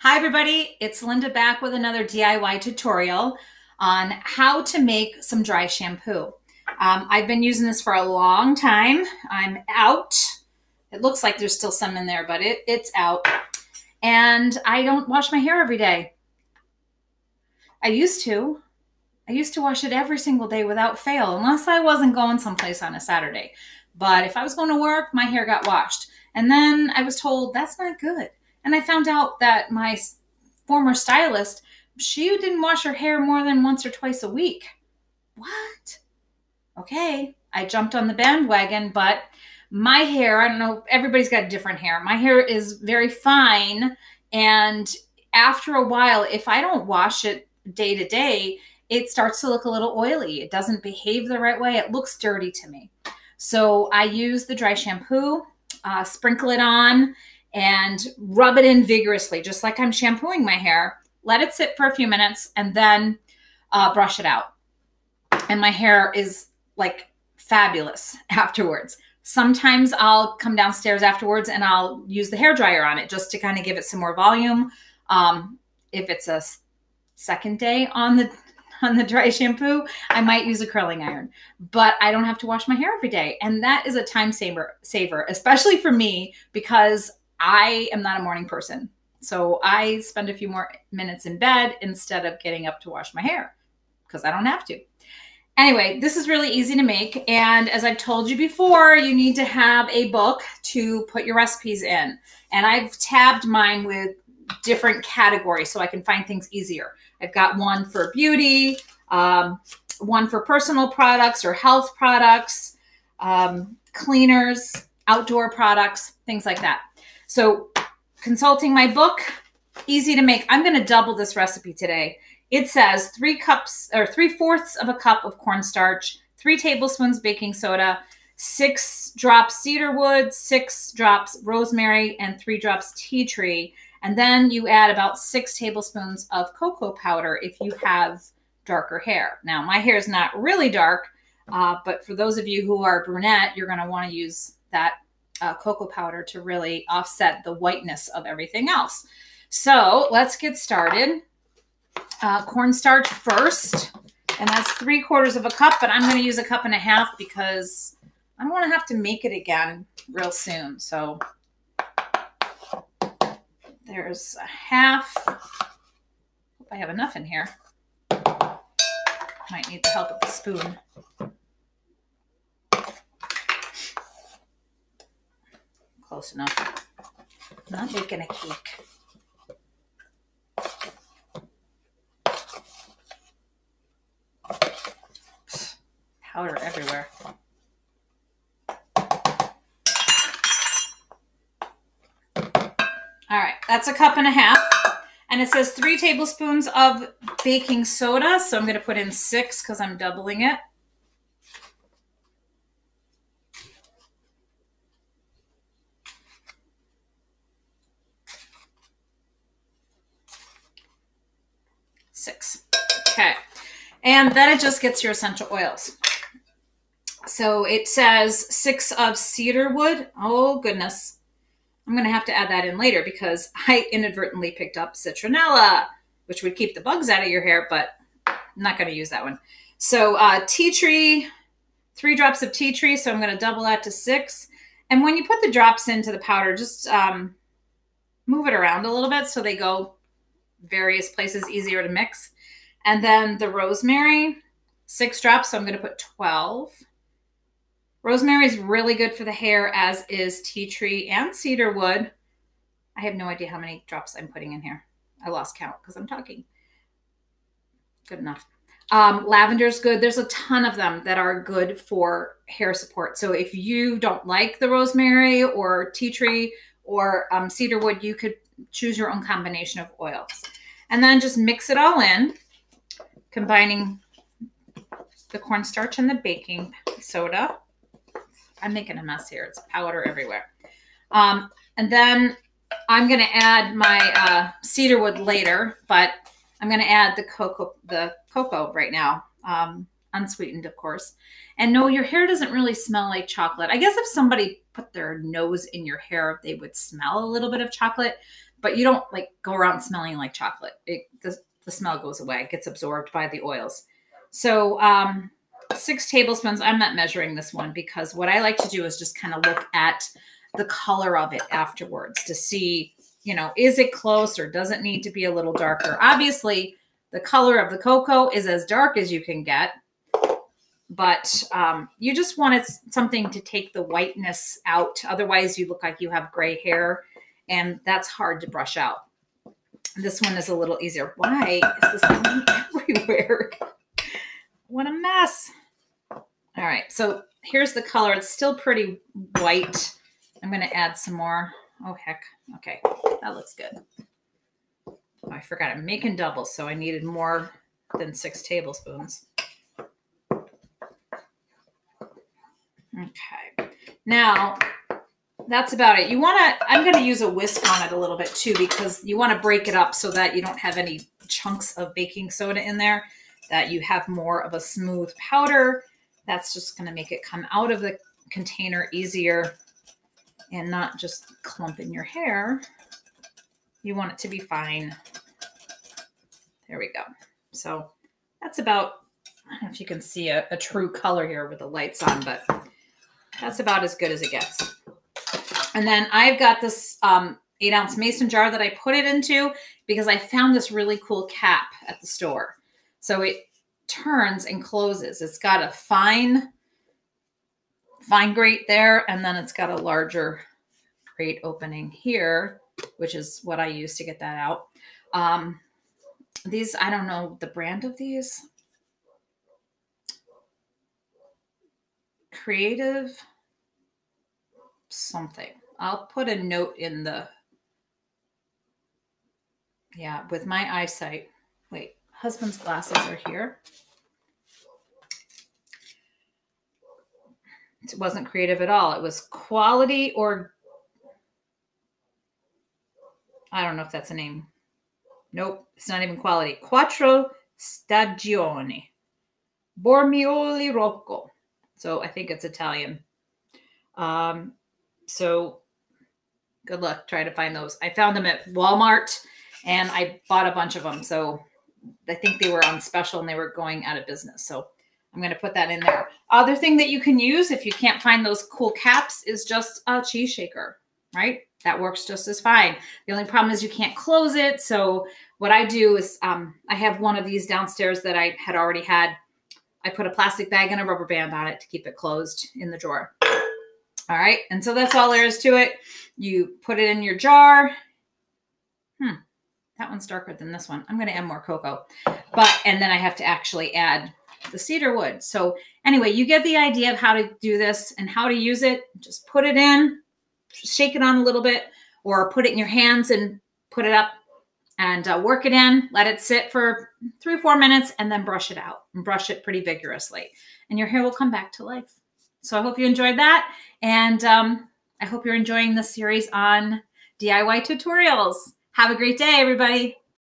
Hi everybody, it's Linda back with another DIY tutorial on how to make some dry shampoo. I've been using this for a long time. I'm out. It looks like there's still some in there, but it's out. And I don't wash my hair every day. I used to. I used to wash it every single day without fail, unless I wasn't going someplace on a Saturday. But if I was going to work, my hair got washed. And then I was told that's not good. And I found out that my former stylist, she didn't wash her hair more than once or twice a week. What? Okay, I jumped on the bandwagon, but my hair, I don't know, everybody's got different hair. My hair is very fine. And after a while, if I don't wash it day to day, it starts to look a little oily. It doesn't behave the right way. It looks dirty to me. So I use the dry shampoo, sprinkle it on, and rub it in vigorously, just like I'm shampooing my hair. Let it sit for a few minutes and then brush it out. And my hair is like fabulous afterwards. Sometimes I'll come downstairs afterwards and I'll use the hair dryer on it just to kind of give it some more volume. If it's a second day on the dry shampoo, I might use a curling iron, but I don't have to wash my hair every day. And that is a time saver, especially for me, because I am not a morning person. So I spend a few more minutes in bed instead of getting up to wash my hair because I don't have to. Anyway, this is really easy to make. And as I've told you before, you need to have a book to put your recipes in. And I've tabbed mine with different categories so I can find things easier. I've got one for beauty, one for personal products or health products, cleaners, outdoor products, things like that. So consulting my book, easy to make. I'm going to double this recipe today. It says 3/4 of a cup of cornstarch, 3 tablespoons baking soda, 6 drops cedarwood, 6 drops rosemary, and 3 drops tea tree. And then you add about 6 tablespoons of cocoa powder if you have darker hair. Now, my hair is not really dark, but for those of you who are brunette, you're going to want to use that cocoa powder to really offset the whiteness of everything else. So let's get started. Cornstarch first, and that's 3/4 of a cup, but I'm going to use 1.5 cups because I don't want to have to make it again real soon. So there's 1/2. Hope I have enough in here. Might need the help of the spoon. Close enough. I'm not making a cake. Powder everywhere. All right, that's 1.5 cups. And it says 3 tablespoons of baking soda. So I'm going to put in 6 because I'm doubling it. Okay. And then it just gets your essential oils. So it says 6 of cedarwood. Oh, goodness. I'm going to have to add that in later because I inadvertently picked up citronella, which would keep the bugs out of your hair, but I'm not going to use that one. So tea tree, 3 drops of tea tree. So I'm going to double that to 6. And when you put the drops into the powder, just move it around a little bit so they go various places, easier to mix. And then the rosemary, 6 drops. So I'm going to put 12. Rosemary is really good for the hair, as is tea tree and cedarwood. I have no idea how many drops I'm putting in here. I lost count because I'm talking. Good enough. Lavender is good. There's a ton of them that are good for hair support. So if you don't like the rosemary or tea tree or cedarwood, you could choose your own combination of oils. And then just mix it all in, combining the cornstarch and the baking soda. I'm making a mess here. It's powder everywhere. And then I'm going to add my cedarwood later, but I'm going to add the cocoa right now, unsweetened, of course. And no, your hair doesn't really smell like chocolate. I guess if somebody put their nose in your hair, they would smell a little bit of chocolate, but you don't like go around smelling like chocolate. The smell goes away. It gets absorbed by the oils. So 6 tablespoons. I'm not measuring this one because what I like to do is just kind of look at the color of it afterwards to see, you know, is it close or does it need to be a little darker? Obviously, the color of the cocoa is as dark as you can get, but you just wanted something to take the whiteness out. Otherwise, you look like you have gray hair, and that's hard to brush out. This one is a little easier. Why is this going everywhere? What a mess. All right, so here's the color. It's still pretty white. I'm going to add some more. Oh, heck. Okay, that looks good. Oh, I forgot I'm making doubles, so I needed more than 6 tablespoons. Okay, now that's about it. You want to, I'm going to use a whisk on it a little bit too, because you want to break it up so that you don't have any chunks of baking soda in there, that you have more of a smooth powder. That's just going to make it come out of the container easier and not just clump in your hair. You want it to be fine. There we go. So that's about, I don't know if you can see a true color here with the lights on, but that's about as good as it gets. And then I've got this 8-ounce mason jar that I put it into because I found this really cool cap at the store. So it turns and closes. It's got a fine grate there, and then it's got a larger grate opening here, which is what I use to get that out. These, I don't know the brand of these. Creative something. I'll put a note in the, yeah, with my eyesight. Wait, husband's glasses are here. It wasn't creative at all. It was quality, or I don't know if that's a name. Nope, it's not even quality. Quattro Stagioni. Bormioli Rocco. So I think it's Italian. So good luck trying to find those. I found them at Walmart and I bought a bunch of them. So I think they were on special and they were going out of business. So I'm going to put that in there. Other thing that you can use if you can't find those cool caps is just a cheese shaker, right? That works just as fine. The only problem is you can't close it. So what I do is I have one of these downstairs that I had already had. I put a plastic bag and a rubber band on it to keep it closed in the drawer. All right. And so that's all there is to it. You put it in your jar. That one's darker than this one. I'm going to add more cocoa. And then I have to actually add the cedar wood. So anyway, you get the idea of how to do this and how to use it. Just put it in, shake it on a little bit, or put it in your hands and put it up and work it in. Let it sit for 3 or 4 minutes and then brush it out and brush it pretty vigorously. And your hair will come back to life. So I hope you enjoyed that. And I hope you're enjoying this series on DIY tutorials. Have a great day, everybody.